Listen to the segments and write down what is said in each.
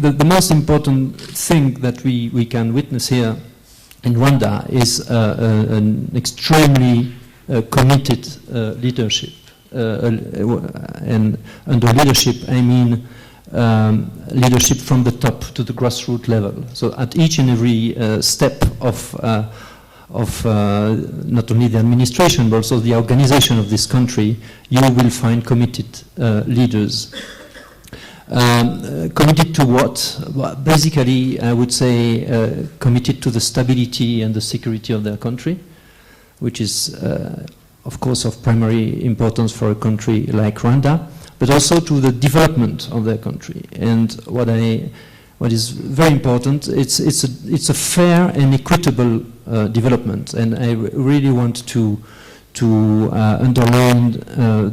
the most important thing that we can witness here in Rwanda is an extremely committed leadership. And under leadership, I mean leadership from the top to the grassroots level. So at each and every step of not only the administration but also the organization of this country, you will find committed leaders. Committed to what? Well, basically, I would say committed to the stability and the security of their country, which is, of course, of primary importance for a country like Rwanda, but also to the development of their country. And what is very important, it's a fair and equitable development, and I really want to underline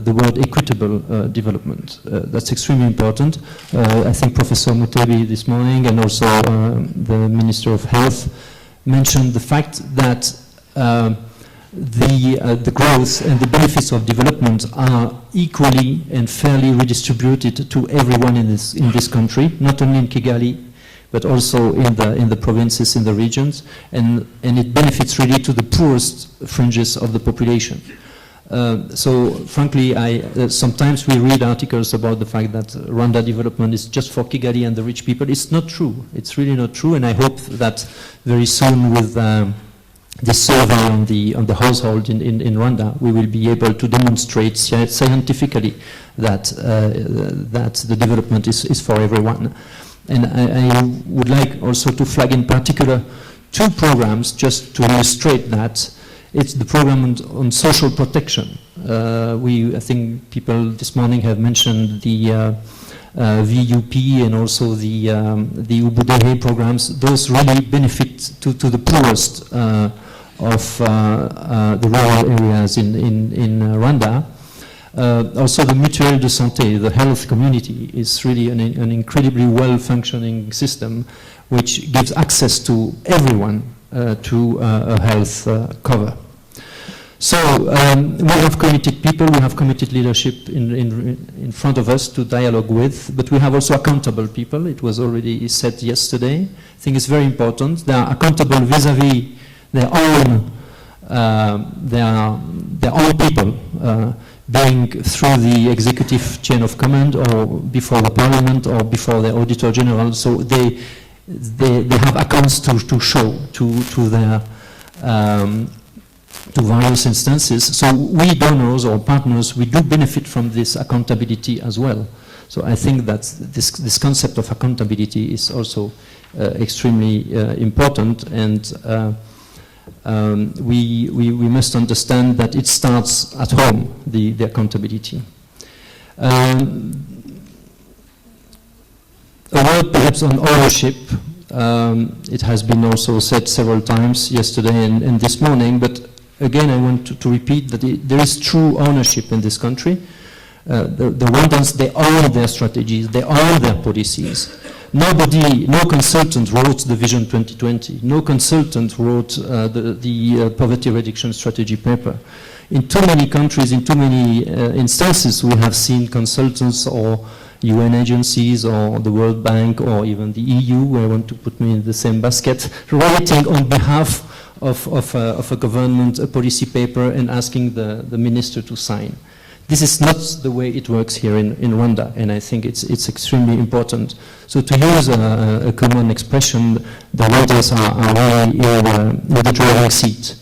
the word equitable development. That's extremely important. I think Professor Mutebi this morning and also the Minister of Health mentioned the fact that the growth and the benefits of development are equally and fairly redistributed to everyone in this country, not only in Kigali, but also in the provinces, in the regions, and it benefits really to the poorest fringes of the population. So frankly, sometimes we read articles about the fact that Rwanda development is just for Kigali and the rich people. It's not true. It's really not true, and I hope that very soon with the survey on the household in Rwanda, we will be able to demonstrate scientifically that the development is for everyone. And I would like also to flag in particular two programs just to illustrate that. It's the program on social protection. I think people this morning have mentioned the VUP and also the Ubudehe programs. Those really benefit to the poorest of the rural areas in Rwanda. Also the mutuelle de santé, the health community, is really an incredibly well-functioning system which gives access to everyone to a health cover. So we have committed people, we have committed leadership in front of us to dialogue with, but we have also accountable people. It was already said yesterday. I think it's very important. They are accountable vis-à-vis their own people, being through the executive chain of command or before the parliament or before the auditor general. So they have accounts to show to their to various instances. So we donors or partners, we do benefit from this accountability as well. So I think that this concept of accountability is also extremely important, and we must understand that it starts at home, the accountability. A word perhaps on ownership. It has been also said several times yesterday and this morning, but again I want to repeat that there is true ownership in this country. The Rwandans, they own their strategies, they own their policies. No consultant wrote the Vision 2020. No consultant wrote the poverty reduction strategy paper. In too many countries, in too many instances, we have seen consultants or UN agencies or the World Bank or even the EU, where I want to put me in the same basket, writing on behalf of a government a policy paper and asking the minister to sign. This is not the way it works here in Rwanda, and I think it's extremely important. So to use a common expression, the leaders are really in the driving seat.